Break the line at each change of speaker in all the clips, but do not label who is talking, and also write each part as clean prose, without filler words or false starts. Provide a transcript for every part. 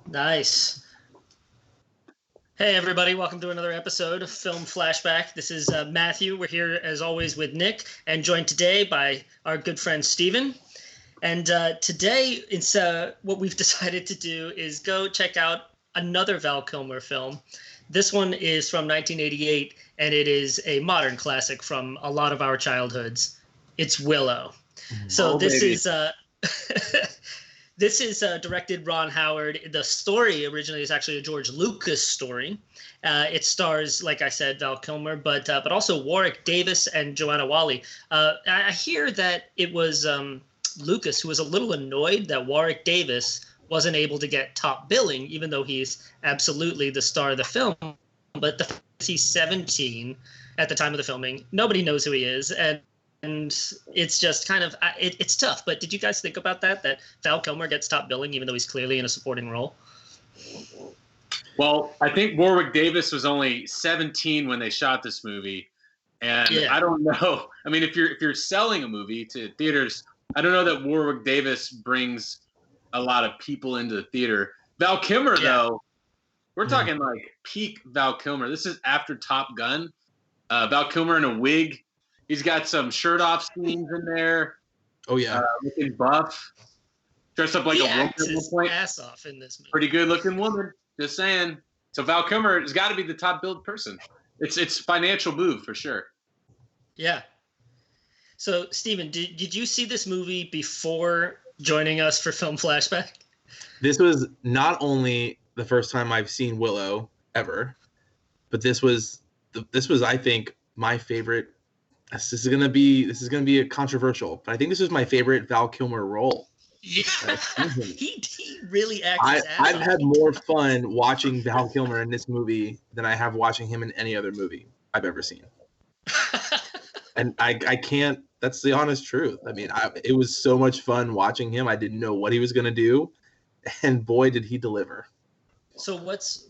Nice. Hey, everybody. Welcome to another episode of Film Flashback. This is Matthew. We're here, as always, with Nick, and joined today by our good friend Steven. And today, it's what we've decided to do is go check out another Val Kilmer film. This one is from 1988, and it is a modern classic from a lot of our childhoods. It's Willow. So this is... This is directed Ron Howard. The story originally is actually a George Lucas story. It stars, like I said, Val Kilmer, but also Warwick Davis and Joanna Whalley. I hear that it was Lucas who was a little annoyed that Warwick Davis wasn't able to get top billing, even though he's absolutely the star of the film. But he's 17 at the time of the filming. Nobody knows who he is, and it's just kind of it's tough. But did you guys think about that Val Kilmer gets top billing even though he's clearly in a supporting role?
Well, I think Warwick Davis was only 17 when they shot this movie, and yeah. I don't know. I mean, if you're selling a movie to theaters, I don't know that Warwick Davis brings a lot of people into the theater. Val Kilmer, though, we're talking like peak Val Kilmer. This is after Top Gun. Val Kilmer in a wig. He's got some shirt off scenes in there.
Oh yeah,
looking buff, dressed up like a woman at one point.
Ass off in this movie.
Pretty good looking woman. Just saying. So Val Kilmer has got to be the top billed person. It's financial move for sure.
Yeah. So Steven, did you see this movie before joining us for Film Flashback?
This was not only the first time I've seen Willow ever, but this was I think my favorite. This is gonna be a controversial, but I think this is my favorite Val Kilmer role.
Yeah, he really acts.
I've had more fun watching Val Kilmer in this movie than I have watching him in any other movie I've ever seen. And I can't. That's the honest truth. I mean, it was so much fun watching him. I didn't know what he was gonna do, and boy, did he deliver.
So what's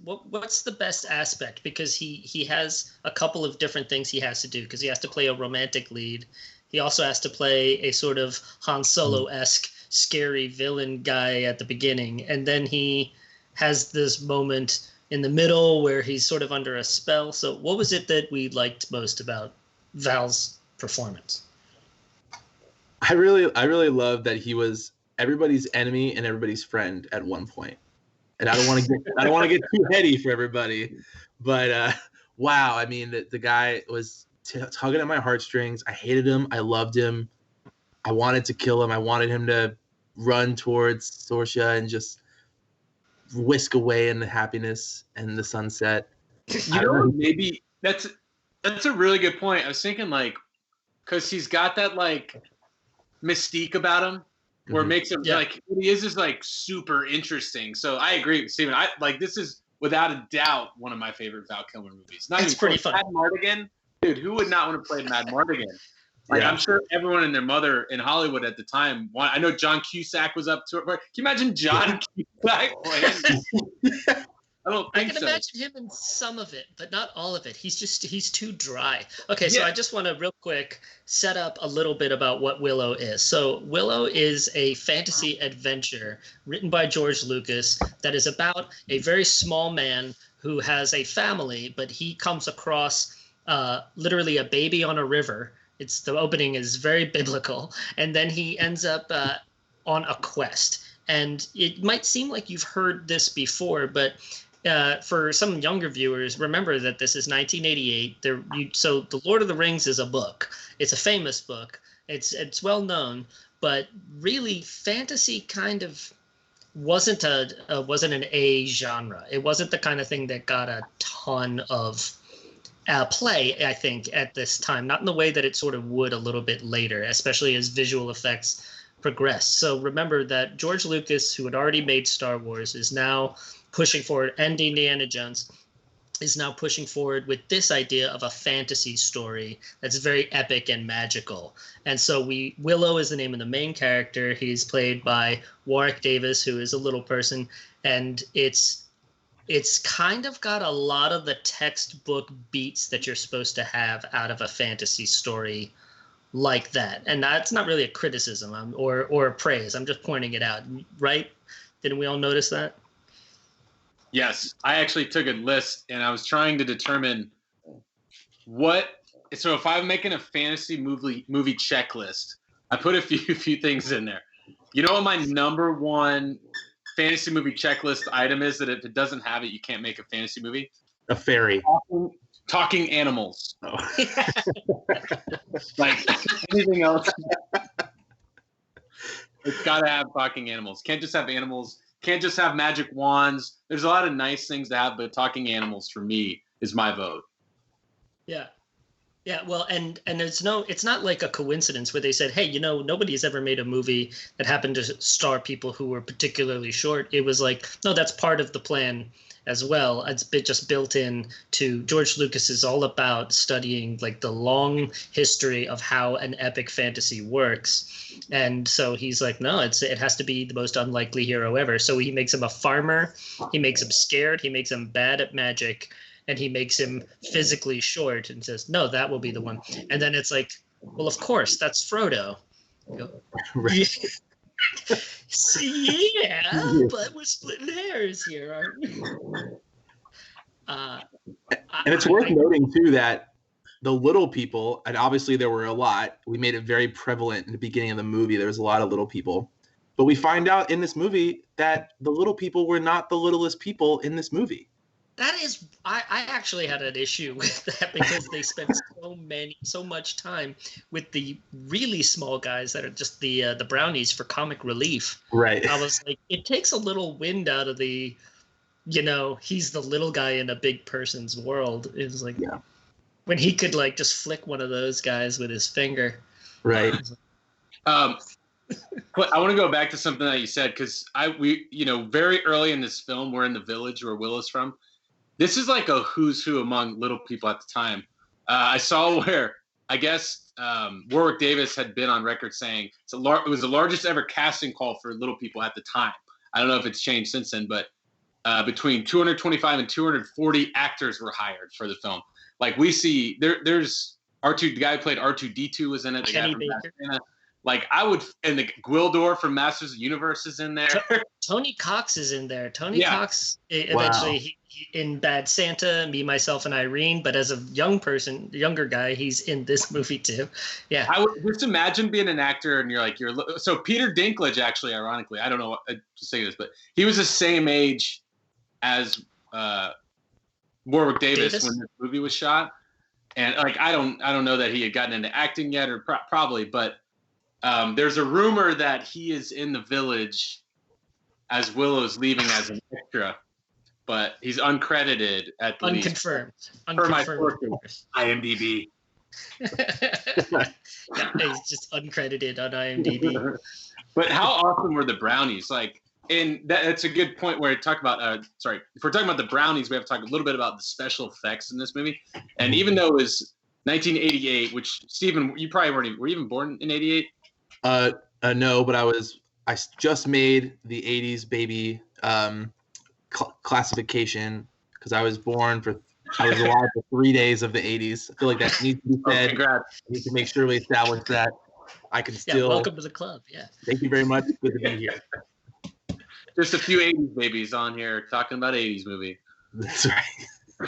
the best aspect? Because he has a couple of different things he has to do, because he has to play a romantic lead. He also has to play a sort of Han Solo-esque scary villain guy at the beginning. And then he has this moment in the middle where he's sort of under a spell. So what was it that we liked most about Val's performance?
I really love that he was everybody's enemy and everybody's friend at one point. And I don't want to get too heady for everybody, but wow! I mean, the guy was tugging at my heartstrings. I hated him. I loved him. I wanted to kill him. I wanted him to run towards Sorsha and just whisk away in the happiness and the sunset.
You know, maybe that's a really good point. I was thinking, like, because he's got that like mystique about him. Where it makes him like he is just like super interesting. So I agree with Steven. This is without a doubt one of my favorite Val Kilmer movies.
It's pretty fun.
Mad Mardigan, dude. Who would not want to play Mad Mardigan? Like I'm sure everyone and their mother in Hollywood at the time. I know John Cusack was up to it. Can you imagine John Cusack playing? I can
imagine him in some of it, but not all of it. He's too dry. Okay, so I just want to real quick set up a little bit about what Willow is. So Willow is a fantasy adventure written by George Lucas that is about a very small man who has a family, but he comes across literally a baby on a river. The opening is very biblical, and then he ends up on a quest. And it might seem like you've heard this before, but for some younger viewers, remember that this is 1988. So The Lord of the Rings is a book. It's a famous book. It's well known, but really fantasy kind of wasn't an A genre. It wasn't the kind of thing that got a ton of play, I think, at this time. Not in the way that it sort of would a little bit later, especially as visual effects progressed. So remember that George Lucas, who had already made Star Wars, is now pushing forward, and Indiana Jones is now pushing forward with this idea of a fantasy story that's very epic and magical. And so Willow is the name of the main character. He's played by Warwick Davis, who is a little person, and it's it's kind of got a lot of the textbook beats that you're supposed to have out of a fantasy story like that. And that's not really a criticism or a praise. I'm just pointing it out, right? Didn't we all notice that?
Yes, I actually took a list and I was trying to determine so if I'm making a fantasy movie checklist, I put a few things in there. You know what my number one fantasy movie checklist item is that if it doesn't have it, you can't make a fantasy movie?
A fairy.
Talking animals.
Oh.
Like anything else. It's got to have talking animals. Can't just have animals. Can't just have magic wands. There's a lot of nice things to have, but talking animals for me is my vote.
Yeah. Yeah, well, and it's not like a coincidence where they said, hey, nobody's ever made a movie that happened to star people who were particularly short. It was like, no, that's part of the plan as well. It's just built in to George Lucas is all about studying like the long history of how an epic fantasy works. And so he's like, no, it has to be the most unlikely hero ever. So he makes him a farmer. He makes him scared. He makes him bad at magic. And he makes him physically short and says, no, that will be the one. And then it's like, well, of course, that's Frodo. You go,
Right.
yeah, but we're splitting hairs here, aren't we?
And it's worth noting, too, that the little people, and obviously there were a lot, we made it very prevalent in the beginning of the movie. There was a lot of little people. But we find out in this movie that the little people were not the littlest people in this movie.
That is, I actually had an issue with that because they spent so much time with the really small guys that are just the brownies for comic relief.
Right.
I was like, it takes a little wind out of the, he's the little guy in a big person's world. It was like,
yeah,
when he could like just flick one of those guys with his finger.
Right.
But I want to go back to something that you said because we very early in this film, we're in the village where Willow's from. This is like a who's who among little people at the time. I saw where I guess Warwick Davis had been on record saying it was the largest ever casting call for little people at the time. I don't know if it's changed since then, but between 225 and 240 actors were hired for the film. Like we see there's R2, the guy who played R2D2 was in it. The
Kenny
guy from
Baker.
Like and the Gwildor from Masters of the Universe is in there.
Tony Cox is in there. Tony Cox eventually he, in Bad Santa, Me, Myself, and Irene. But as a younger guy, he's in this movie too. Yeah.
I would just imagine being an actor and so Peter Dinklage actually, ironically, I don't know what to say this, but he was the same age as Warwick Davis when this movie was shot. And like I don't know that he had gotten into acting yet or probably, but there's a rumor that he is in the village as Willow's leaving as an extra, but he's uncredited at the least.
Unconfirmed.
For my sources, IMDb.
Yeah, he's just uncredited on IMDb.
But how awesome were the brownies? Like, and that's a good point where I talk about. If we're talking about the brownies, we have to talk a little bit about the special effects in this movie. And even though it was 1988, which Steven, you probably were you even born in '88?
No, but I just made the 80s baby classification because I was alive for 3 days of the 80s. I feel like that needs to be said.
Congrats.
I need to make sure we establish that. I can still.
Welcome to the club. Yeah.
Thank you very much. Good to be here.
Just a few 80s babies on here talking about 80s movie.
That's right.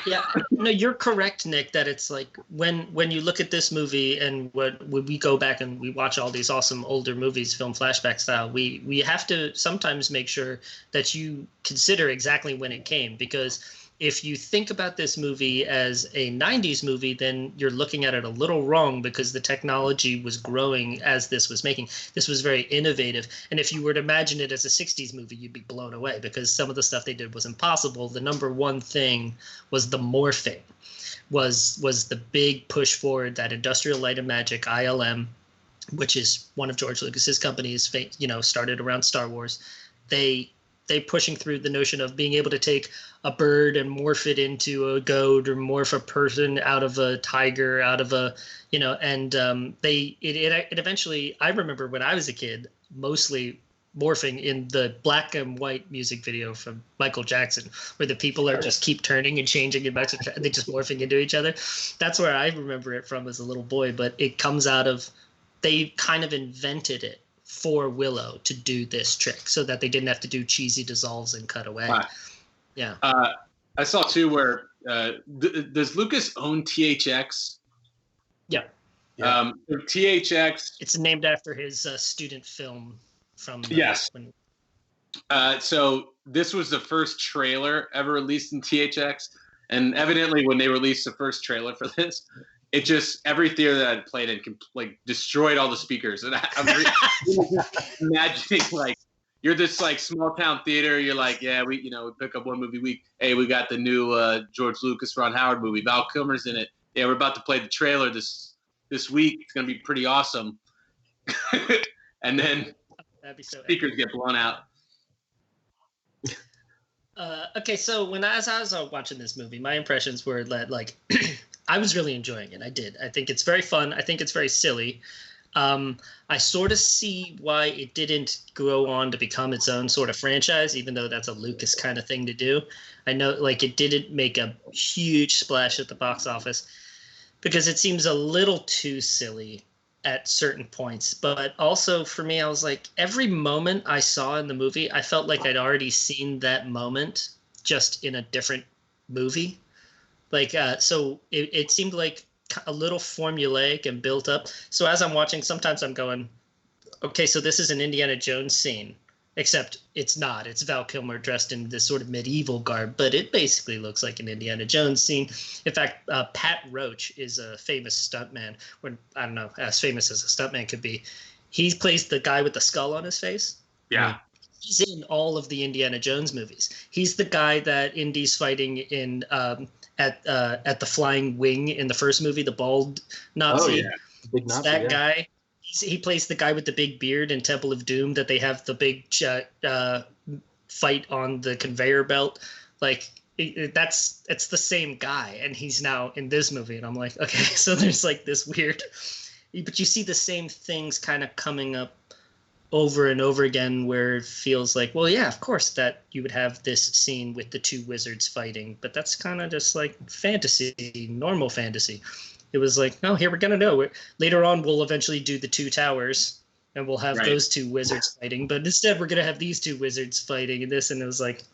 Yeah, no, you're correct, Nick, that it's like when you look at this movie and when we go back and we watch all these awesome older movies, film flashback style, we have to sometimes make sure that you consider exactly when it came, because if you think about this movie as a 90s movie, then you're looking at it a little wrong because the technology was growing as this was making. This was very innovative. And if you were to imagine it as a 60s movie, you'd be blown away because some of the stuff they did was impossible. The number one thing was the morphing, was the big push forward that Industrial Light and Magic, ILM, which is one of George Lucas's companies, started around Star Wars. They pushing through the notion of being able to take a bird and morph it into a goat or morph a person out of a tiger, out of a, it eventually, I remember when I was a kid, mostly morphing in the black and white music video from Michael Jackson, where the people are just keep turning and changing and they just morphing into each other. That's where I remember it from as a little boy, but it comes out of, they kind of invented it for Willow to do this trick so that they didn't have to do cheesy dissolves and cut away. Wow. Yeah.
I saw too where does Lucas own THX?
Yeah.
THX.
It's named after his student film from.
Yes. So this was the first trailer ever released in THX, and evidently when they released the first trailer for this, it just every theater that I'd played in like destroyed all the speakers, and I'm imagining like you're this like small town theater. You're like, yeah, we pick up one movie a week. Hey, we got the new George Lucas Ron Howard movie. Val Kilmer's in it. Yeah, we're about to play the trailer this week. It's gonna be pretty awesome. And then speakers get blown out.
Okay, so as I was watching this movie, my impressions were that like I was really enjoying it. I did. I think it's very fun. I think it's very silly. I sort of see why it didn't go on to become its own sort of franchise, even though that's a Lucas kind of thing to do. I know like it didn't make a huge splash at the box office because it seems a little too silly at certain points. But also for me, I was like, every moment I saw in the movie, I felt like I'd already seen that moment just in a different movie. Like, so it seemed like a little formulaic and built up. So as I'm watching, sometimes I'm going, okay, so this is an Indiana Jones scene, except it's not. It's Val Kilmer dressed in this sort of medieval garb, but it basically looks like an Indiana Jones scene. In fact, Pat Roach is a famous stuntman. I don't know, as famous as a stuntman could be. He plays the guy with the skull on his face.
Yeah.
He's in all of the Indiana Jones movies. He's the guy that Indy's fighting in at the Flying Wing in the first movie, the bald Nazi.
Oh, yeah. Big Nazi,
that guy. He plays the guy with the big beard in Temple of Doom that they have the big fight on the conveyor belt. Like it's the same guy, and he's now in this movie. And I'm like, okay, so there's like this weird, but you see the same things kind of coming up over and over again where it feels like, well, yeah, of course that you would have this scene with the two wizards fighting, but that's kind of just like fantasy, normal fantasy. It was like, oh, here we're going to know. Later on, we'll eventually do the two towers, and we'll have those two wizards fighting. But instead, we're going to have these two wizards fighting in this. And it was like,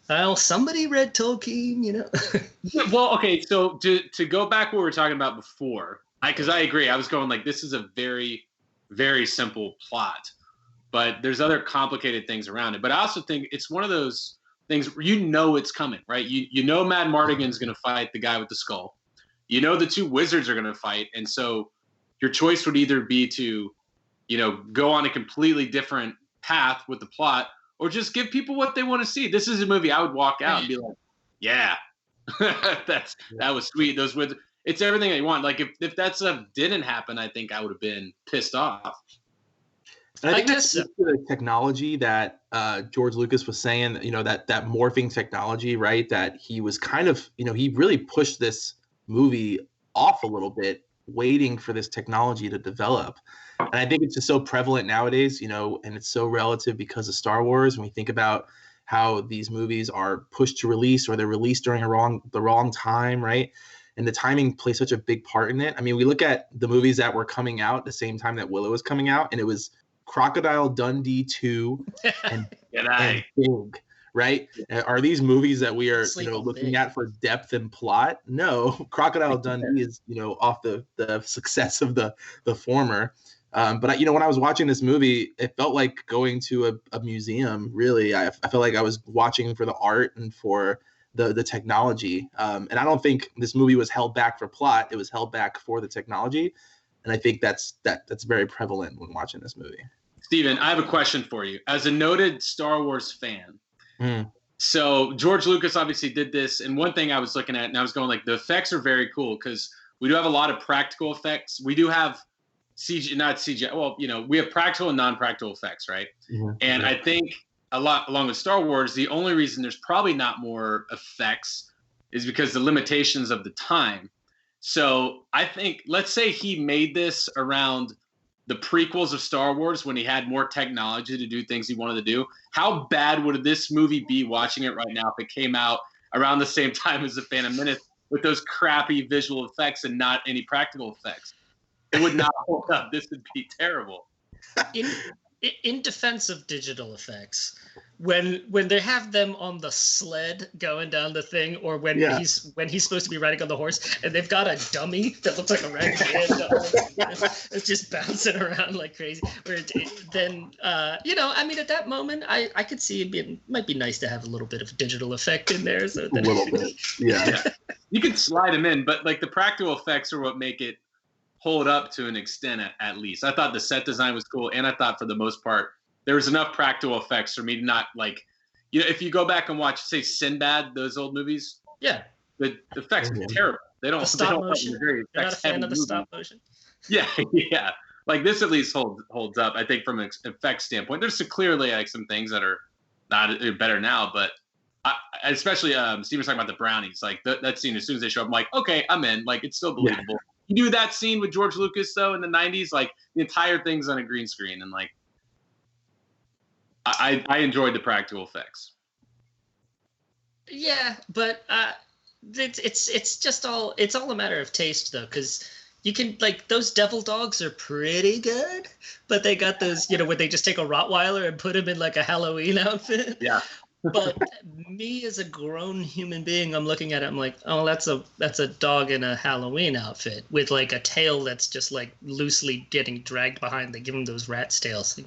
well, somebody read Tolkien, you know?
Well, okay, so to go back what we were talking about before, because I agree. I was going like, this is a very, very simple plot. But there's other complicated things around it. But I also think it's one of those things where you know it's coming, right? You know Mad Mardigan's going to fight the guy with the skull. You know the two wizards are going to fight. And so your choice would either be to, go on a completely different path with the plot or just give people what they want to see. This is a movie I would walk out and be like, yeah, that was sweet. Those wizards, it's everything I want. Like if that stuff didn't happen, I think I would have been pissed off.
And I think that's the technology that George Lucas was saying, that morphing technology, right? That he was kind of, he really pushed this movie off a little bit, waiting for this technology to develop. And I think it's just so prevalent nowadays, and it's so relative because of Star Wars. When we think about how these movies are pushed to release or they're released during the wrong time, right? And the timing plays such a big part in it. I mean, we look at the movies that were coming out at the same time that Willow was coming out, and it was Crocodile Dundee 2 and Big, right? Are these movies that we are looking at for depth and plot? No, Crocodile Dundee is off the success of the former. But when I was watching this movie, it felt like going to a museum. Really, I felt like I was watching for the art and for the technology. And I don't think this movie was held back for plot; it was held back for the technology. And I think that's very prevalent when watching this movie.
Steven, I have a question for you. As a noted Star Wars fan, so George Lucas obviously did this, and one thing I was looking at, and I was going like, the effects are very cool because we do have a lot of practical effects. We do have CG, not CGI. Well, we have practical and non-practical effects, right? Mm-hmm. And I think a lot along with Star Wars, the only reason there's probably not more effects is because the limitations of the time. So I think, let's say he made this around the prequels of Star Wars when he had more technology to do things he wanted to do. How bad would this movie be watching it right now if it came out around the same time as The Phantom Menace with those crappy visual effects and not any practical effects? It would not hold up. This would be terrible.
In defense of digital effects, when they have them on the sled going down the thing, or when he's supposed to be riding on the horse and they've got a dummy that looks like a raghead, it's just bouncing around like crazy. Then I mean, at that moment, I could see it might be nice to have a little bit of digital effect in there. So that
a little bit, yeah.
You could slide them in, but like the practical effects are what make it hold up to an extent at least. I thought the set design was cool, and I thought for the most part there was enough practical effects for me to not like, if you go back and watch, say, Sinbad, those old movies, the effects are terrible. They don't
stop motion. You're not a fan of the stop motion?
Yeah. Like this at least holds up, I think, from an effects standpoint. There's clearly like some things that are not better now, but especially Steven's talking about the brownies. Like that scene, as soon as they show up, I'm like, okay, I'm in. Like it's still believable. Yeah. You do that scene with George Lucas though in the 90s, like the entire thing's on a green screen, and like I enjoyed the practical effects.
Yeah, but it's just all a matter of taste though, because you can, like, those devil dogs are pretty good, but they got those, where they just take a Rottweiler and put him in like a Halloween outfit.
Yeah.
But me as a grown human being, I'm looking at it, I'm like, oh, that's a dog in a Halloween outfit with like a tail that's just like loosely getting dragged behind. They give him those rat's tails.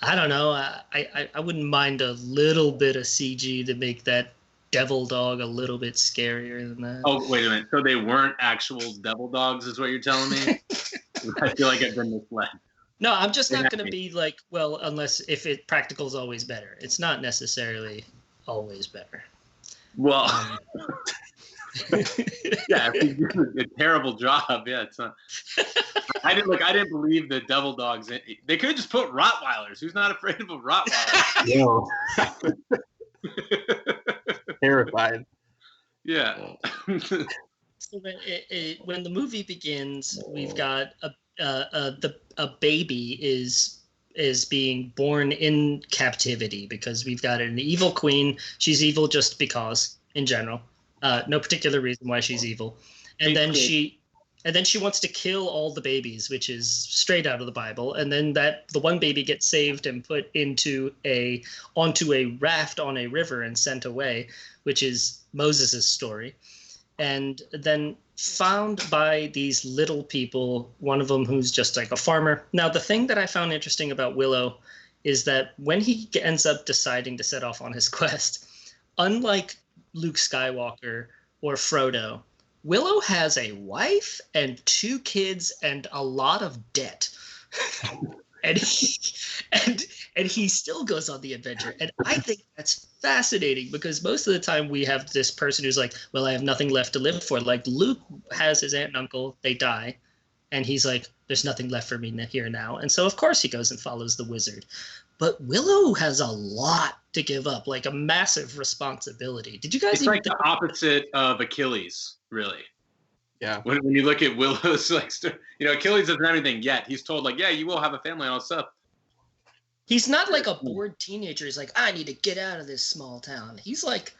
I don't know. I wouldn't mind a little bit of CG to make that devil dog a little bit scarier than that.
Oh, wait a minute. So they weren't actual devil dogs is what you're telling me? I feel like I've been misled.
No, I'm just not going to be like, well, unless if practical is always better. It's not necessarily always better.
Well, yeah, if you do a terrible job, yeah, it's not. I didn't believe the devil dogs. They could have just put Rottweilers. Who's not afraid of a Rottweiler?
No. Terrified.
Yeah.
So when the movie begins, we've got a baby is being born in captivity because we've got an evil queen. She's evil just because, in general, no particular reason why she's evil, and then she wants to kill all the babies, which is straight out of the Bible. And then the one baby gets saved and put onto a raft on a river and sent away, which is Moses' story. And then found by these little people, one of them who's just like a farmer. Now, the thing that I found interesting about Willow is that when he ends up deciding to set off on his quest, unlike Luke Skywalker or Frodo, Willow has a wife and 2 kids and a lot of debt. and he still goes on the adventure. And I think that's fascinating because most of the time we have this person who's like, well, I have nothing left to live for. Like Luke has his aunt and uncle, they die. And he's like, there's nothing left for me here now. And so, of course, he goes and follows the wizard. But Willow has a lot to give up, like a massive responsibility. Did you guys?
It's like the opposite of Achilles, really.
Yeah.
When you look at Willow's, like, Achilles doesn't have anything yet. He's told, like, yeah, you will have a family and all stuff.
He's not like a bored teenager. He's like, I need to get out of this small town. He's like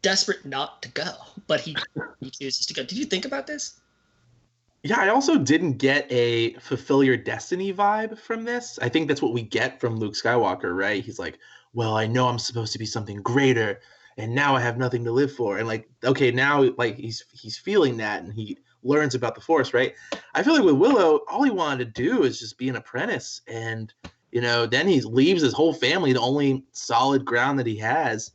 desperate not to go, but he chooses to go. Did you think about this?
Yeah, I also didn't get a fulfill your destiny vibe from this. I think that's what we get from Luke Skywalker, right? He's like, well, I know I'm supposed to be something greater, and now I have nothing to live for. And like, okay, now like he's feeling that, and he learns about the Force, right? I feel like with Willow, all he wanted to do is just be an apprentice, and then he leaves his whole family, the only solid ground that he has,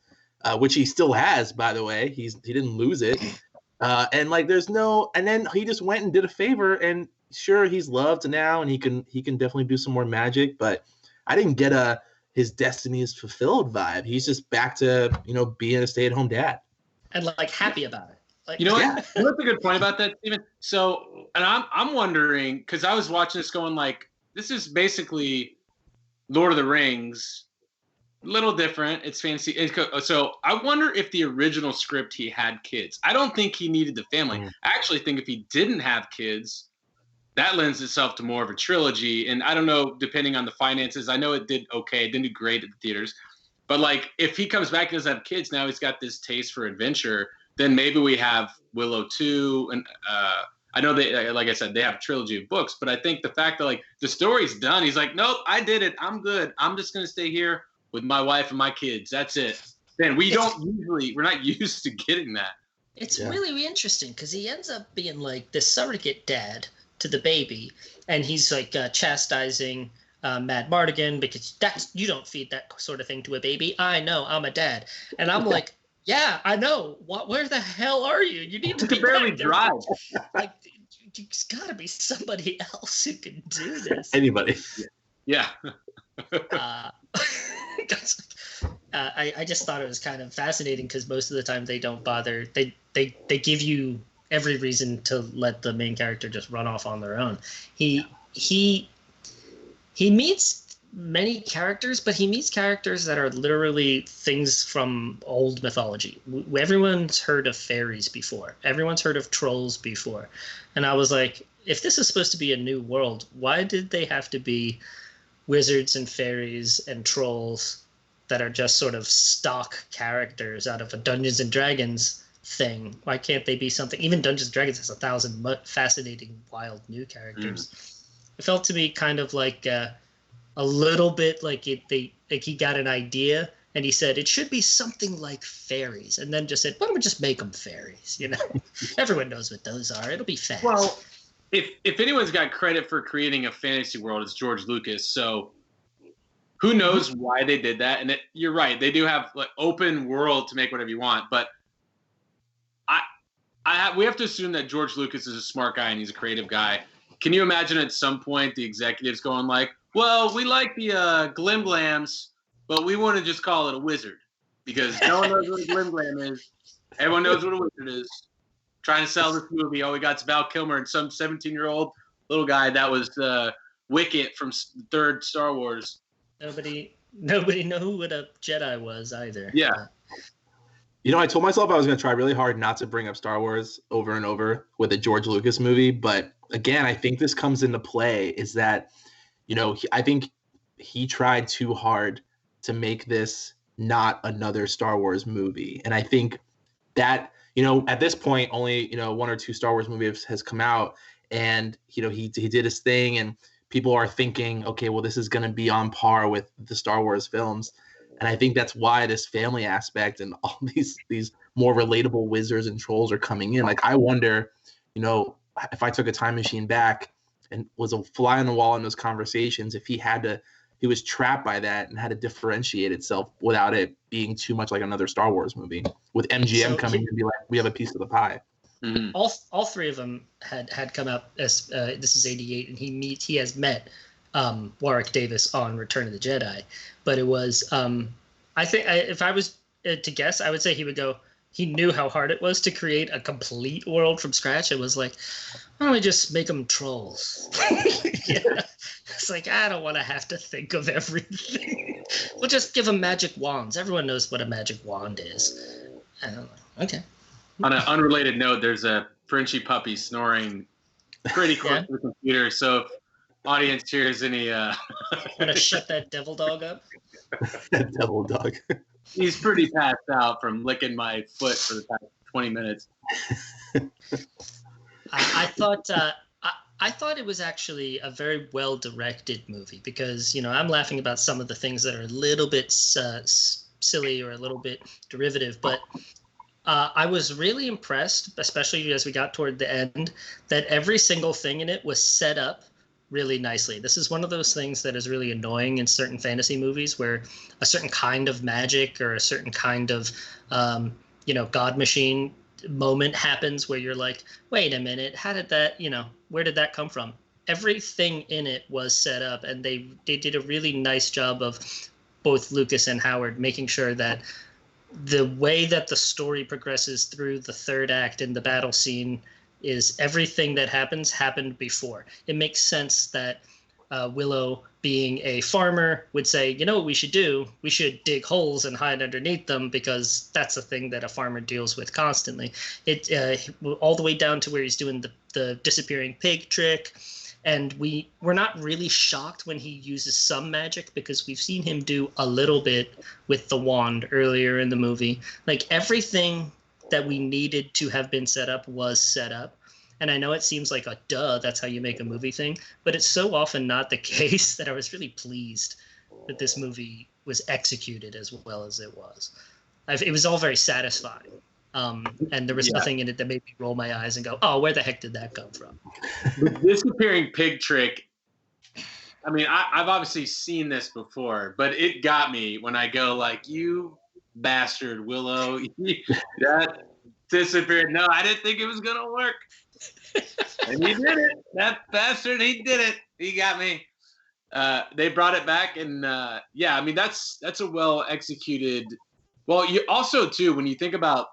which he still has, by the way. He didn't lose it. And like, and then he just went and did a favor, and sure, he's loved now, and he can definitely do some more magic, but I didn't get his destiny is fulfilled vibe. He's just back to, being a stay-at-home dad.
And like happy about it. Like,
you know what? Yeah. What's a good point about that, Steven? So, and I'm wondering, because I was watching this going like, this is basically Lord of the Rings, a little different. It's fantasy. So I wonder if the original script he had kids. I don't think he needed the family. I actually think if he didn't have kids, that lends itself to more of a trilogy. And I don't know, depending on the finances, I know it did okay. It didn't do great at the theaters. But like, if he comes back and doesn't have kids, now he's got this taste for adventure, then maybe we have Willow 2. And I know they, like I said, they have a trilogy of books, but I think the fact that like the story's done, he's like, nope, I did it. I'm good. I'm just going to stay here with my wife and my kids. That's it. Then we're not used to getting that.
It's really interesting because he ends up being like this surrogate dad to the baby, and he's like chastising Mad Mardigan because you don't feed that sort of thing to a baby. I know, I'm a dad, and I'm like, yeah, I know. Where the hell are you? You need to be
barely drive.
Like, there's got to be somebody else who can do this.
Anybody?
Yeah.
I just thought it was kind of fascinating because most of the time they don't bother. They give you every reason to let the main character just run off on their own. He meets many characters, but he meets characters that are literally things from old mythology. Everyone's heard of fairies before. Everyone's heard of trolls before. And I was like, if this is supposed to be a new world, why did they have to be wizards and fairies and trolls that are just sort of stock characters out of a Dungeons and Dragons thing? Why can't they be something? Even Dungeons and Dragons has 1,000 fascinating, wild new characters. It felt to me kind of like a little bit like he got an idea and he said it should be something like fairies, and then just said, "Why don't we just make them fairies?" You know, everyone knows what those are. It'll be fast.
Well, if anyone's got credit for creating a fantasy world, it's George Lucas. So who knows why they did that? And you're right, they do have like open world to make whatever you want, but we have to assume that George Lucas is a smart guy and he's a creative guy. Can you imagine at some point the executives going like, well, we like the Glimglams, but we want to just call it a wizard because no one knows what a Glimglam is. Everyone knows what a wizard is. Trying to sell this movie. All we got is Val Kilmer and some 17-year-old little guy that was Wicket from the third Star Wars.
Nobody knew what a Jedi was either.
Yeah.
You know, I told myself I was going to try really hard not to bring up Star Wars over and over with a George Lucas movie. But again, I think this comes into play is that, you know, I think he tried too hard to make this not another Star Wars movie. And I think that, you know, at this point, only, you know, 1 or 2 Star Wars movies has come out, and, you know, he did his thing, and people are thinking, okay, well, this is going to be on par with the Star Wars films. And I think that's why this family aspect and all these more relatable wizards and trolls are coming in. Like, I wonder, you know, if I took a time machine back and was a fly on the wall in those conversations, if he was trapped by that and had to differentiate itself without it being too much like another Star Wars movie, with MGM coming and be like, we have a piece of the pie.
Mm-hmm. All 3 of them had come out as this is 88, and he has met Warwick Davis on Return of the Jedi, but it was I think if I was to guess, I would say he knew how hard it was to create a complete world from scratch. It was like, why don't we just make them trolls? Yeah. It's like, I don't want to have to think of everything. We'll just give them magic wands. Everyone knows what a magic wand is. I don't know. Okay.
On an unrelated note, there's a Frenchie puppy snoring pretty close to the computer. So if audience hears any...
Want to shut that devil dog up?
That devil dog.
He's pretty passed out from licking my foot for the past 20 minutes.
I thought it was actually a very well-directed movie because, you know, I'm laughing about some of the things that are a little bit silly or a little bit derivative, but I was really impressed, especially as we got toward the end, that every single thing in it was set up really nicely. This is one of those things that is really annoying in certain fantasy movies where a certain kind of magic or a certain kind of, God machine moment happens where you're like, wait a minute, how did that, where did that come from? Everything in it was set up, and they did a really nice job of both Lucas and Howard making sure that the way that the story progresses through the third act in the battle scene is everything that happened before. It makes sense that Willow, being a farmer, would say, you know what we should do? We should dig holes and hide underneath them because that's a thing that a farmer deals with constantly. It all the way down to where he's doing the disappearing pig trick. And we're not really shocked when he uses some magic because we've seen him do a little bit with the wand earlier in the movie. Like everything that we needed to have been set up was set up. And I know it seems like a duh, that's how you make a movie thing, but it's so often not the case that I was really pleased that this movie was executed as well as it was. It was all very satisfying. And there was nothing in it that made me roll my eyes and go, oh, where the heck did that come from?
The disappearing pig trick, I mean, I've obviously seen this before, but it got me when I go like, you bastard, Willow. That disappeared. No, I didn't think it was going to work. And he did it. That bastard, he did it. He got me. They brought it back, and yeah, I mean that's a well executed. Well, you also too when you think about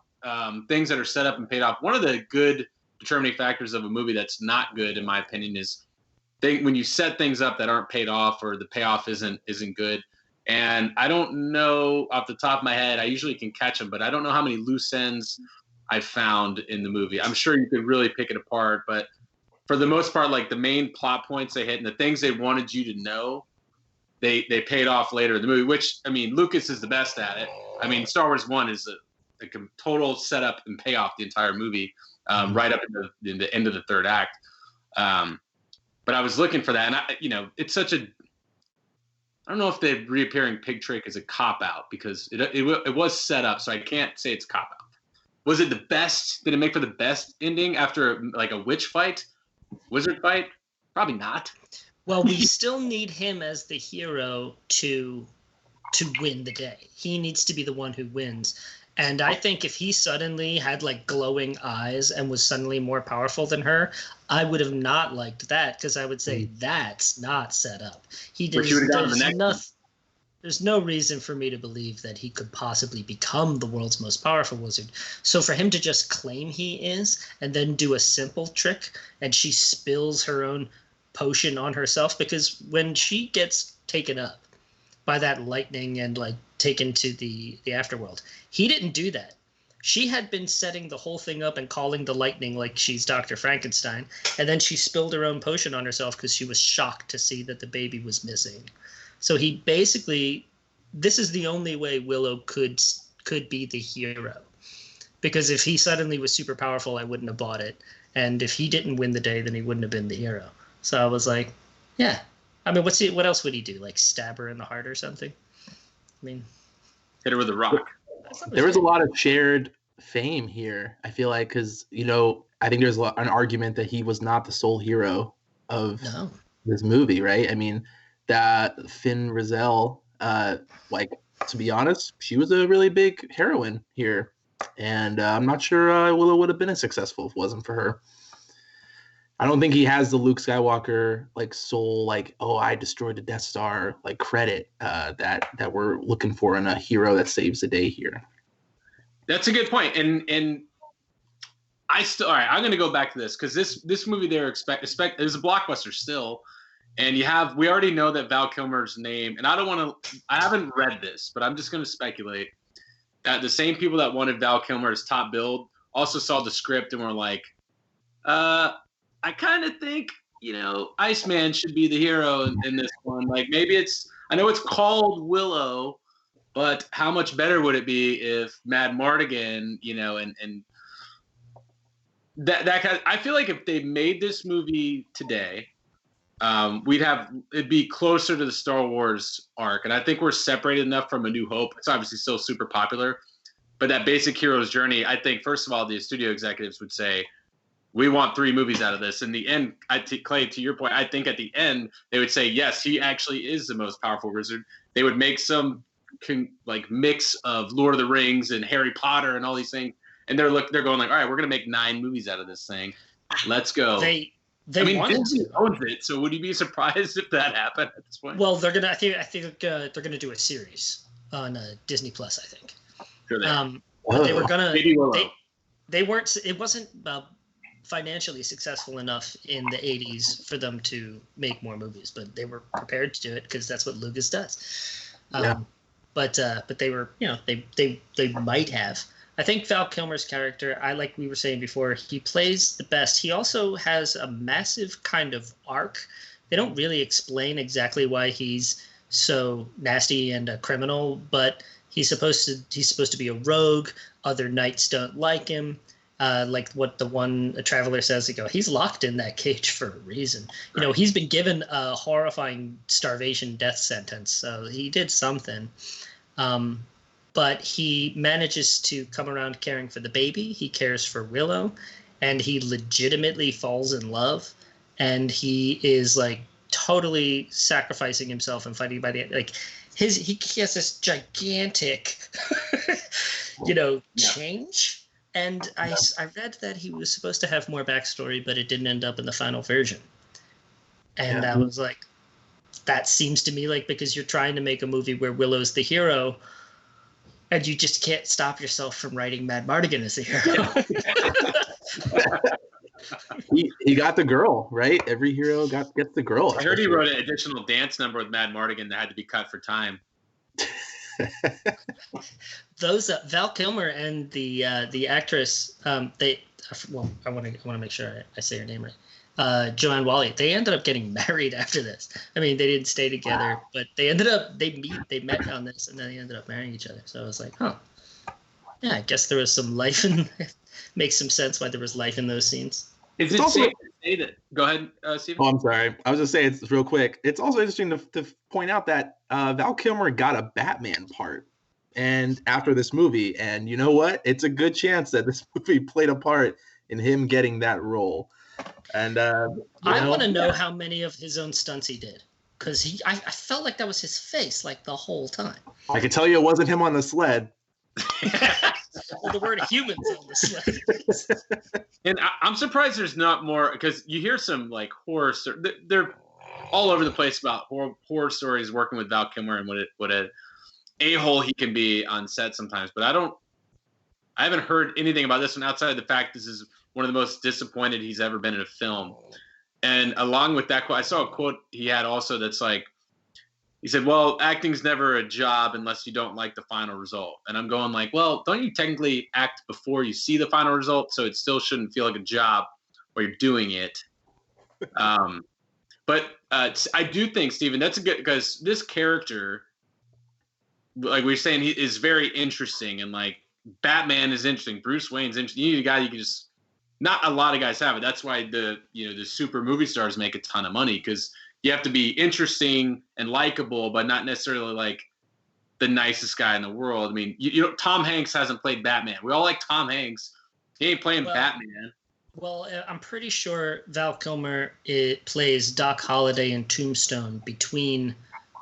things that are set up and paid off. One of the good determining factors of a movie that's not good, in my opinion, is when you set things up that aren't paid off or the payoff isn't good. And I don't know off the top of my head. I usually can catch them, but I don't know how many loose ends I found in the movie. I'm sure you could really pick it apart, but for the most part, like the main plot points they hit and the things they wanted you to know, they paid off later in the movie, which, I mean, Lucas is the best at it. I mean, Star Wars 1 is a total setup and payoff the entire movie, right up in the end of the third act. But I was looking for that, and it's such a, I don't know if the reappearing pig trick is a cop-out because it was set up, so I can't say it's cop-out. Was it the best? Did it make for the best ending after like a witch fight, wizard fight? Probably not.
Well, we still need him as the hero to win the day. He needs to be the one who wins. And I think if he suddenly had like glowing eyes and was suddenly more powerful than her, I would have not liked that because I would say that's not set up. There's no reason for me to believe that he could possibly become the world's most powerful wizard. So for him to just claim he is and then do a simple trick and she spills her own potion on herself, because when she gets taken up by that lightning and like taken to the afterworld, he didn't do that. She had been setting the whole thing up and calling the lightning like she's Dr. Frankenstein, and then she spilled her own potion on herself because she was shocked to see that the baby was missing. So he basically, this is the only way Willow could be the hero. Because if he suddenly was super powerful, I wouldn't have bought it. And if he didn't win the day, then he wouldn't have been the hero. So I was like, yeah. I mean, what else would he do? Like stab her in the heart or something? I mean,
hit her with a rock.
There was a lot of shared fame here, I feel like, because, I think there's an argument that he was not the sole hero of this movie, right? I mean, that Finn Rizal, to be honest, she was a really big heroine here. And I'm not sure Willow would have been as successful if it wasn't for her. I don't think he has the Luke Skywalker, soul, I destroyed the Death Star, credit that we're looking for in a hero that saves the day here.
That's a good point. And I still, all right, I'm going to go back to this because this movie they're is a blockbuster still. And we already know that Val Kilmer's name, and I haven't read this, but I'm just going to speculate that the same people that wanted Val Kilmer as top billed also saw the script and were like, I kind of think, Iceman should be the hero in this one. Maybe I know it's called Willow, but how much better would it be if Mad Mardigan, and that kind of, I feel like if they made this movie today, it'd be closer to the Star Wars arc. And I think we're separated enough from A New Hope. It's obviously still super popular, but that basic hero's journey, I think, first of all, the studio executives would say, we want 3 movies out of this. In the end, Clay, to your point, I think at the end, they would say, yes, he actually is the most powerful wizard. They would make some mix of Lord of the Rings and Harry Potter and all these things. And they're going like, all right, we're going to make 9 movies out of this thing. Let's go. Disney owns it, so would you be surprised if that happened at this point?
Well, they're gonna. I think they're gonna do a series on Disney Plus. I think.
Sure
they were gonna. They weren't. It wasn't financially successful enough in the '80s for them to make more movies, but they were prepared to do it because that's what Lucas does. But they were. They might have. I think Val Kilmer's character, like we were saying before, he plays the best. He also has a massive kind of arc. They don't really explain exactly why he's so nasty and a criminal, but he's supposed to be a rogue. Other knights don't like him. Like what the one traveler says, he's locked in that cage for a reason. He's been given a horrifying starvation death sentence, so he did something. But he manages to come around caring for the baby. He cares for Willow, and he legitimately falls in love. And he is like totally sacrificing himself and fighting by the end. Like he has this gigantic, change. And I read that he was supposed to have more backstory, but it didn't end up in the final version. And I was like, that seems to me like because you're trying to make a movie where Willow's the hero, and you just can't stop yourself from writing Mad Mardigan as the hero.
He got the girl, right? Every hero gets the girl.
I heard he wrote an additional dance number with Mad Mardigan that had to be cut for time.
Those Val Kilmer and the actress, I want to make sure I say her name right. Joanne Whalley. They ended up getting married after this. I mean, they didn't stay together, but they met on this, and then they ended up marrying each other. So I was like, huh. Yeah, I guess there was some life in. Makes some sense why there was life in those scenes.
Is it safe to say that? Go ahead, Steven.
Oh, I'm sorry. I was just saying it's real quick. It's also interesting to point out that Val Kilmer got a Batman part, and after this movie, and you know what? It's a good chance that this movie played a part in him getting that role. And I
want to know how many of his own stunts he did, because I felt like that was his face like the whole time.
I can tell you it wasn't him on the sled.
Well, the word humans on the sled.
And I'm surprised there's not more, because you hear some like horror. They're all over the place about horror stories working with Val Kilmer and what a a-hole he can be on set sometimes. But I haven't heard anything about this one outside of the fact this is one of the most disappointed he's ever been in a film. And along with that quote, I saw a quote he had also that's like, he said, well, acting's never a job unless you don't like the final result. And I'm going like, well, don't you technically act before you see the final result? So it still shouldn't feel like a job while you're doing it. But I do think, Steven, that's a good, because this character, like we were saying, he is very interesting. And like Batman is interesting. Bruce Wayne's interesting. You need a guy you can just, not a lot of guys have it. That's why the super movie stars make a ton of money, because you have to be interesting and likable, but not necessarily like the nicest guy in the world. I mean, Tom Hanks hasn't played Batman. We all like Tom Hanks. He ain't playing Batman. Well,
I'm pretty sure Val Kilmer plays Doc Holliday in Tombstone between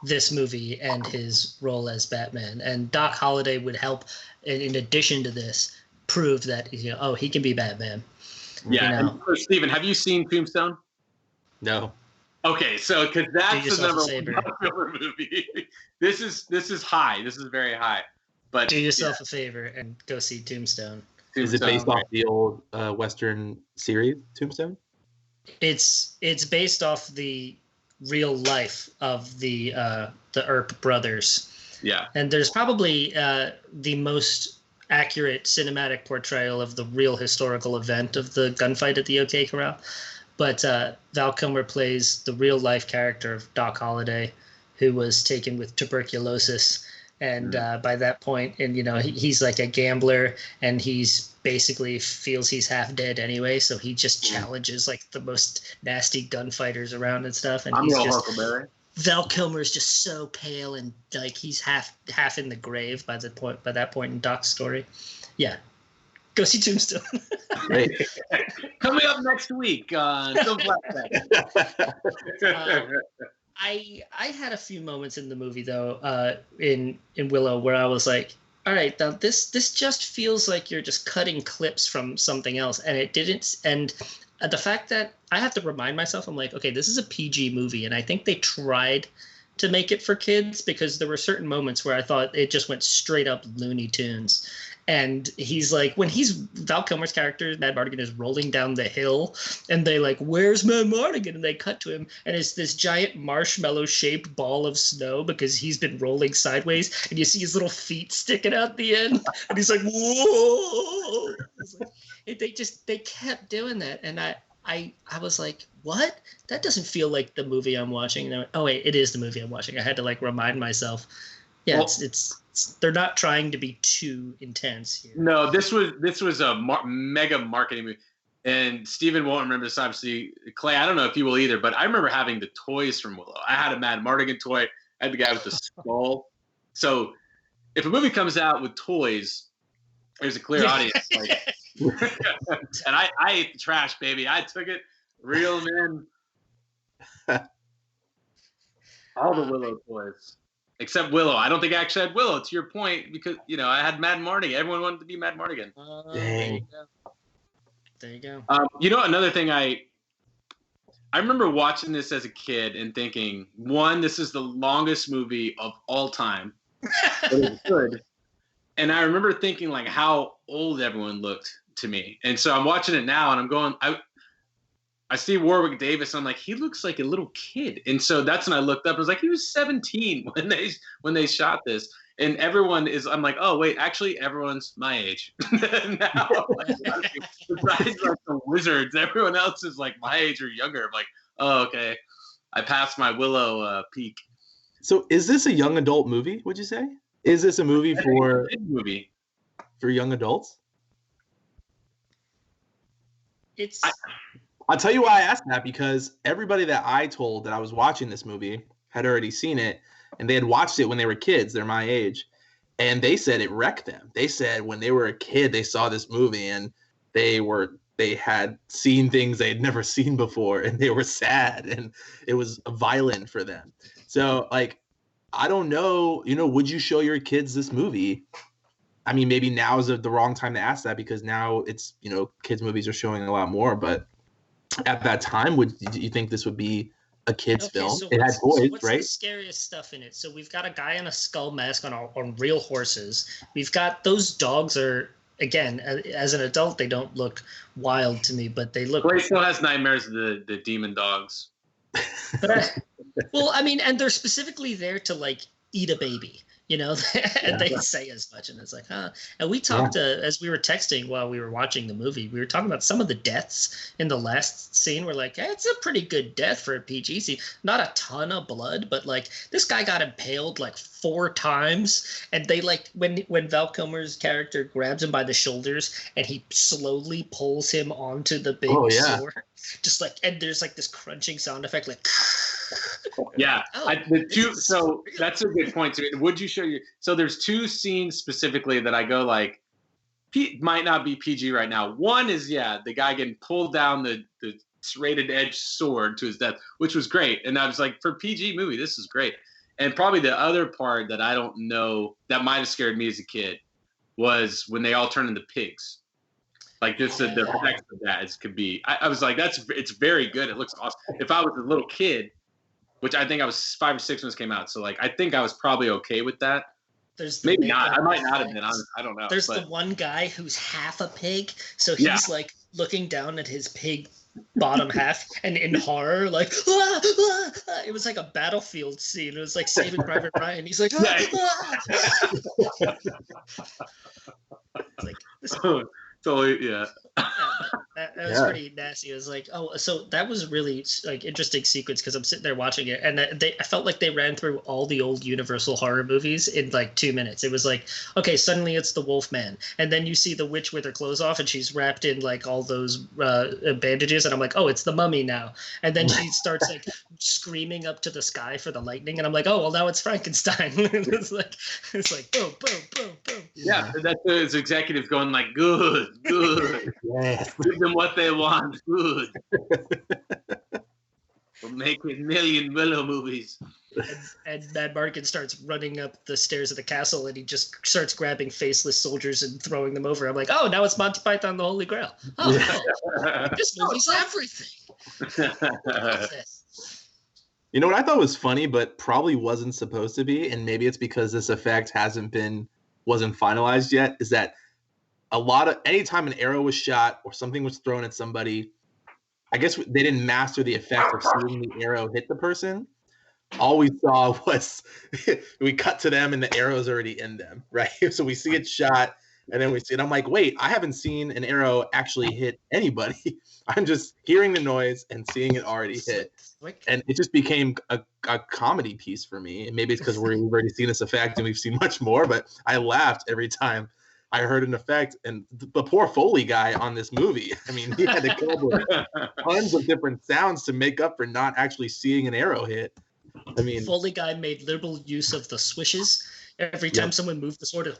this movie and his role as Batman. And Doc Holliday would help, in addition to this, prove that he can be Batman.
Yeah. Steven, have you seen Tombstone?
No.
Okay, so because that's the number one movie. This is high. This is very high. But
do yourself a favor and go see Tombstone.
Is it based off the old Western series, Tombstone?
It's based off the real life of the Earp brothers.
Yeah. And
there's probably the most accurate cinematic portrayal of the real historical event of the gunfight at the OK Corral. But Val Kilmer plays the real life character of Doc Holliday, who was taken with tuberculosis. And by that point, and he's like a gambler, and he's basically feels he's half dead anyway. So he just challenges like the most nasty gunfighters around and stuff. And he's just Val Kilmer is just so pale and like he's half in the grave by that point in Doc's story. Yeah. Go see Tombstone.
Coming up next week on Film Flashback.
I had a few moments in the movie though, in Willow, where I was like, all right, now this just feels like you're just cutting clips from something else, and it didn't. And the fact that I have to remind myself, I'm like, okay, this is a PG movie, and I think they tried to make it for kids because there were certain moments where I thought it just went straight up Looney Tunes. And he's like, when Val Kilmer's character, Mad Mardigan, is rolling down the hill, and they like, where's Mad Mardigan? And they cut to him, and it's this giant marshmallow-shaped ball of snow because he's been rolling sideways, and you see his little feet sticking out the end, and he's like, whoa! They kept doing that, and I was like, what? That doesn't feel like the movie I'm watching. And I went, oh wait, it is the movie I'm watching. I had to like remind myself. Yeah, well, it's they're not trying to be too intense here.
No, this was a mega marketing movie, and Steven won't remember this. Obviously, Clay, I don't know if you will either, but I remember having the toys from Willow. I had a Mad Mardigan toy. I had the guy with the skull. So if a movie comes out with toys, there's a clear audience. Like, and I ate the trash, baby. I took it, real man. All the Willow toys. Except Willow. I don't think I actually had Willow, to your point, because, I had Mad Mardigan. Everyone wanted to be Mad Mardigan.
Dang. There you go.
Another thing I remember watching this as a kid and thinking, one, this is the longest movie of all time. But it's good. And I remember thinking, like, how old everyone looked to me. And so I'm watching it now, and I'm going, I see Warwick Davis, and I'm like, he looks like a little kid. And so that's when I looked up. I was like, he was 17 when they shot this. And I'm like, oh, wait, actually, everyone's my age. Now, besides like the wizards, everyone else is like my age or younger. I'm like, oh, okay. I passed my Willow peak.
So is this a young adult movie, would you say? Is this a movie for young adults? I'll tell you why I asked that, because everybody that I told that I was watching this movie had already seen it, and they had watched it when they were kids. They're my age. And they said it wrecked them. They said when they were a kid, they saw this movie and they had seen things they had never seen before, and they were sad, and it was violent for them. So, like, I don't know, would you show your kids this movie? I mean, maybe now is the wrong time to ask that, because now it's, kids' movies are showing a lot more, but at that time, do you think this would be a kid's film?
So
it had toys,
what's
right?
The scariest stuff in it? So we've got a guy in a skull mask on real horses. We've got those dogs are, again, as an adult, they don't look wild to me, but they look.
Clay still has nightmares of the demon dogs.
But and they're specifically there to like eat a baby. And they say as much, and it's like, huh. And we talked as we were texting while we were watching the movie, we were talking about some of the deaths in the last scene. We're like, hey, it's a pretty good death for a PG scene. Not a ton of blood, but like this guy got impaled like 4 times, and they like when Val Kilmer's character grabs him by the shoulders and he slowly pulls him onto the big sword, just like, and there's like this crunching sound effect, like.
Yeah, so that's a good point. Would you show you? So there's 2 scenes specifically that I go like, might not be PG right now. One is the guy getting pulled down the serrated edge sword to his death, which was great, and I was like, for PG movie, this is great. And probably the other part that I don't know that might have scared me as a kid was when they all turn into pigs. Like this, the effects of that could be. I was like, it's very good. It looks awesome. If I was a little kid. Which I think I was 5 or 6 when this came out. So, like, I think I was probably okay with that. Maybe not. I might not have been. I don't know.
There's the one guy who's half a pig. So he's, like, looking down at his pig bottom half and in horror, like, ah, ah, ah. It was like a battlefield scene. It was like Saving Private Ryan. He's like, ah, ah. It's like, this
totally, yeah.
That was pretty nasty. It was like, so that was really like interesting sequence, because I'm sitting there watching it, and I felt like they ran through all the old Universal horror movies in like 2 minutes. It was like, okay, suddenly it's the Wolfman, and then you see the witch with her clothes off, and she's wrapped in like all those bandages, and I'm like, oh, it's the Mummy now, and then she starts like screaming up to the sky for the lightning, and I'm like, oh, well, now it's Frankenstein. it's like boom, boom, boom, boom.
Yeah, that's his executives going like, good.
Yes.
Give them what they want. Good. We're making million Willow movies.
And Mad Mardigan starts running up the stairs of the castle, and he just starts grabbing faceless soldiers and throwing them over. I'm like, oh, now it's Monty Python the Holy Grail. Oh, this movie's everything.
You know what I thought was funny, but probably wasn't supposed to be, and maybe it's because this effect wasn't finalized yet, is that anytime an arrow was shot or something was thrown at somebody, I guess they didn't master the effect of seeing the arrow hit the person. All we saw was we cut to them and the arrow's already in them, right? So we see it shot and then we see it. I'm like, wait, I haven't seen an arrow actually hit anybody. I'm just hearing the noise and seeing it already hit. And it just became a comedy piece for me. And maybe it's because we've already seen this effect and we've seen much more, but I laughed every time I heard an effect. And the poor Foley guy on this movie, I mean, he had to come up with tons of different sounds to make up for not actually seeing an arrow hit. I mean,
Foley guy made liberal use of the swishes. Every time someone moved the sword, it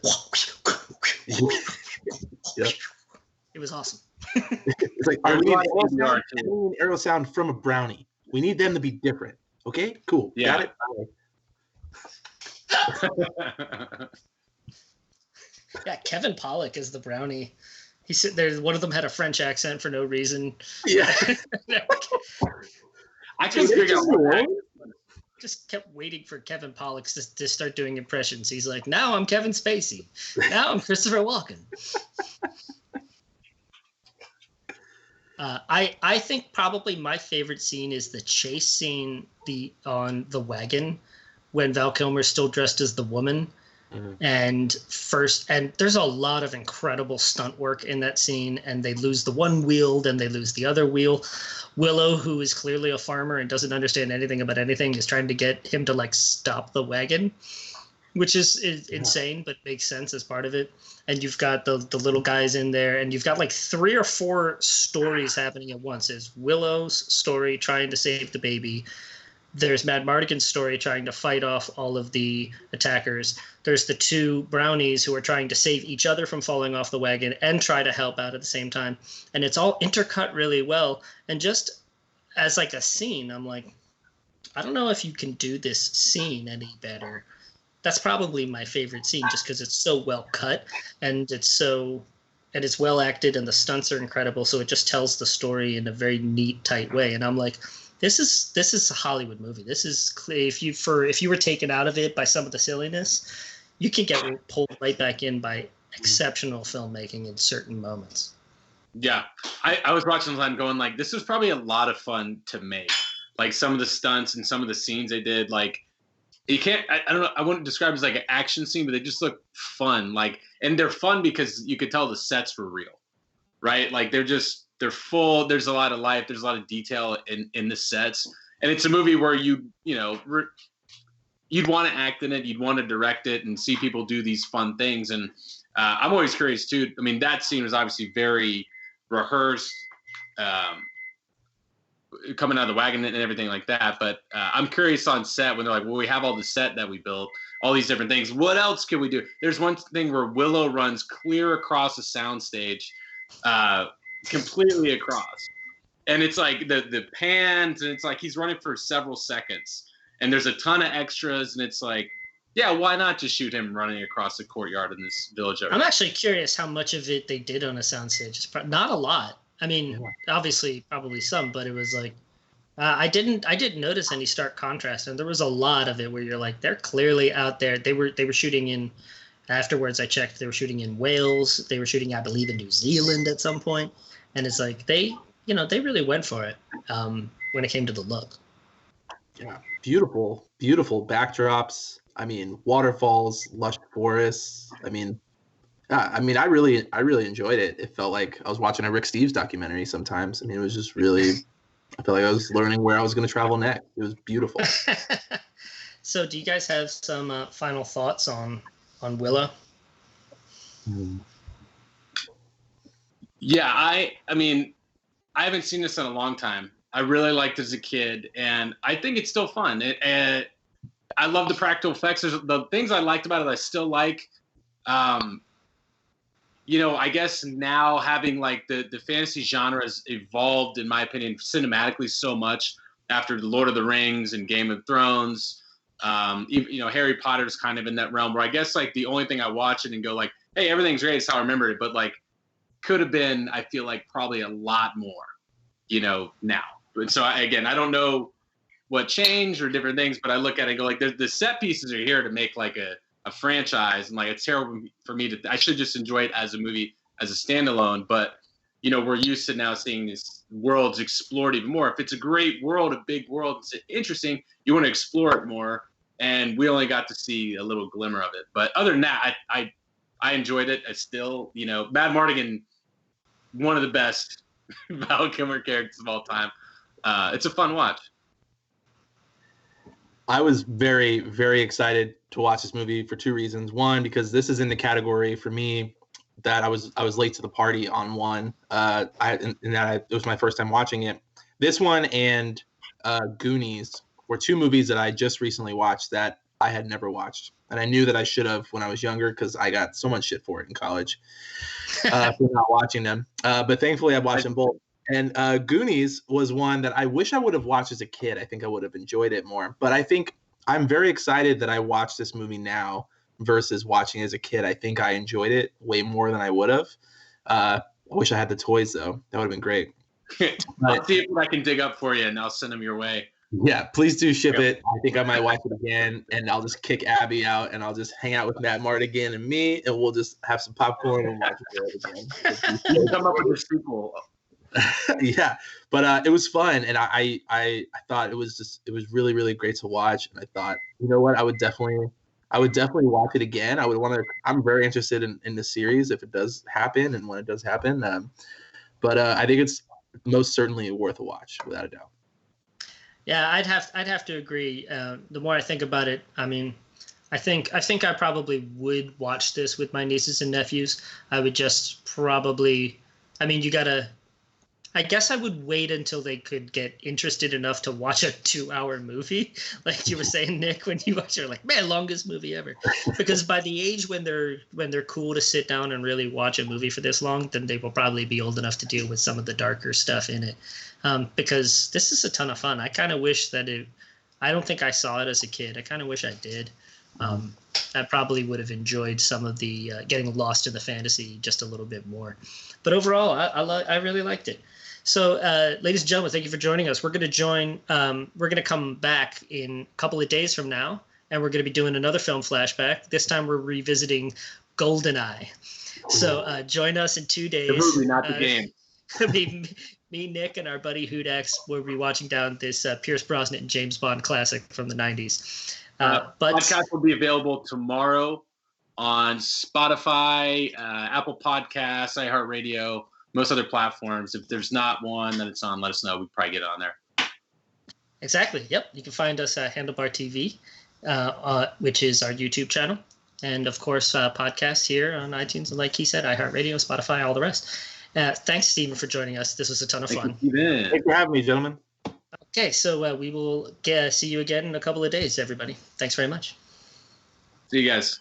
was awesome.
It's like, we need an arrow sound from a brownie. We need them to be different. Okay, cool.
Yeah.
Got
it. Yeah, Kevin Pollak is the brownie. He said there. One of them had a French accent for no reason.
Yeah.
I couldn't figure out why.
Just kept waiting for Kevin Pollak to start doing impressions. He's like, now I'm Kevin Spacey. Now I'm Christopher Walken. I think probably my favorite scene is the chase scene on the wagon when Val Kilmer's still dressed as the woman. Mm-hmm. And there's a lot of incredible stunt work in that scene, and they lose the one wheel, then they lose the other wheel. Willow, who is clearly a farmer and doesn't understand anything about anything, is trying to get him to like stop the wagon, which is insane, but makes sense as part of it. And you've got the little guys in there, and you've got like 3 or 4 stories happening at once. There's Willow's story trying to save the baby. There's Mad Mardigan's story trying to fight off all of the attackers. There's the 2 brownies who are trying to save each other from falling off the wagon and try to help out at the same time. And it's all intercut really well. And just as like a scene, I'm like, I don't know if you can do this scene any better. That's probably my favorite scene just because it's so well cut and it's well acted and the stunts are incredible. So it just tells the story in a very neat, tight way. And I'm like, This is a Hollywood movie. This is if you were taken out of it by some of the silliness, you can get pulled right back in by exceptional filmmaking in certain moments.
Yeah, I was watching the time going like, this was probably a lot of fun to make. Like some of the stunts and some of the scenes they did, like you can't. I don't know. I wouldn't describe it as like an action scene, but they just look fun. Like, and they're fun because you could tell the sets were real, right? Like they're full. There's a lot of life. There's a lot of detail in the sets, and it's a movie where you'd want to act in it, you'd want to direct it, and see people do these fun things. And I'm always curious too. I mean, that scene was obviously very rehearsed, coming out of the wagon and everything like that. But I'm curious on set when they're like, well, we have all the set that we built, all these different things. What else can we do? There's one thing where Willow runs clear across a soundstage. Completely across, and it's like the pans, and it's like he's running for several seconds, and there's a ton of extras, and it's like, yeah, why not just shoot him running across the courtyard in this village?
I'm actually curious how much of it they did on a soundstage. It's not a lot. I mean, obviously, probably some, but it was like I didn't notice any stark contrast, and there was a lot of it where you're like, they're clearly out there. They were shooting in. Afterwards, I checked. They were shooting in Wales. They were shooting, I believe, in New Zealand at some point. And it's like they really went for it when it came to the look.
Yeah, beautiful backdrops. I mean, waterfalls, lush forests. I I really enjoyed it. It felt like I was watching a Rick Steves documentary sometimes. I mean, it was just really. I felt like I was learning where I was going to travel next. It was beautiful.
So, do you guys have some final thoughts on Willow?
Yeah, I mean, I haven't seen this in a long time. I really liked it as a kid, and I think it's still fun. I love the practical effects. There's the things I liked about it I still like. I guess now having like the fantasy genre has evolved, in my opinion, cinematically so much after the Lord of the Rings and Game of Thrones. Harry Potter's kind of in that realm where I guess like the only thing I watch it and go like, hey, everything's great. It's how I remember it. But like could have been, I feel like probably a lot more, now. And so I don't know what changed or different things, but I look at it and go like, the set pieces are here to make like a franchise, and like it's terrible for me I should just enjoy it as a movie as a standalone, but we're used to now seeing these worlds explored even more. If it's a great world, a big world, it's interesting, you want to explore it more. And we only got to see a little glimmer of it. But other than that, I enjoyed it. I still, Mad Mardigan, one of the best Val Kilmer characters of all time. It's a fun watch.
I was very, very excited to watch this movie for two reasons. One, because this is in the category for me that I was late to the party on one. It was my first time watching it. This one and Goonies were two movies that I just recently watched that I had never watched. And I knew that I should have when I was younger because I got so much shit for it in college for not watching them. But thankfully, I watched them both. And Goonies was one that I wish I would have watched as a kid. I think I would have enjoyed it more. But I think I'm very excited that I watched this movie now versus watching it as a kid. I think I enjoyed it way more than I would have. I wish I had the toys, though. That would have been great.
I'll see if I can dig up for you, and I'll send them your way.
Yeah, please do ship it. I think I might watch it again, and I'll just kick Abby out, and I'll just hang out with Matt Mardigan and me, and we'll just have some popcorn and watch it again.
Come up with a sequel.
Yeah, but it was fun, and I thought it was really, really great to watch, and I thought, you know what, I would definitely watch it again. I'm very interested in the series if it does happen and when it does happen. But I think it's most certainly worth a watch without a doubt.
Yeah, I'd have to agree. The more I think about it, I mean, I think I probably would watch this with my nieces and nephews. I would just probably, I mean, I guess I would wait until they could get interested enough to watch a 2-hour movie. Like you were saying, Nick, when you watch it, like, man, longest movie ever. Because by the age when they're cool to sit down and really watch a movie for this long, then they will probably be old enough to deal with some of the darker stuff in it. Because this is a ton of fun. I kind of wish that I don't think I saw it as a kid. I kind of wish I did. I probably would have enjoyed some of the getting lost in the fantasy just a little bit more. But overall, I really liked it. So, ladies and gentlemen, thank you for joining us. We're going to come back in a couple of days from now, and we're going to be doing another film flashback. This time we're revisiting GoldenEye. So join us in 2 days.
The movie, not the game.
Me, Nick, and our buddy Hudax will be watching down this Pierce Brosnan and James Bond classic from the 90s. But
podcast will be available tomorrow on Spotify, Apple Podcasts, iHeartRadio, most other platforms. If there's not one that it's on, let us know. We probably get it on there.
Exactly. Yep. You can find us at Handlebar TV, which is our YouTube channel. And, of course, podcasts here on iTunes. And like he said, iHeartRadio, Spotify, all the rest. Thanks, Steven, for joining us. This was a ton of fun.
Thanks for having me, gentlemen.
Okay, so we will see you again in a couple of days, everybody. Thanks very much.
See you guys.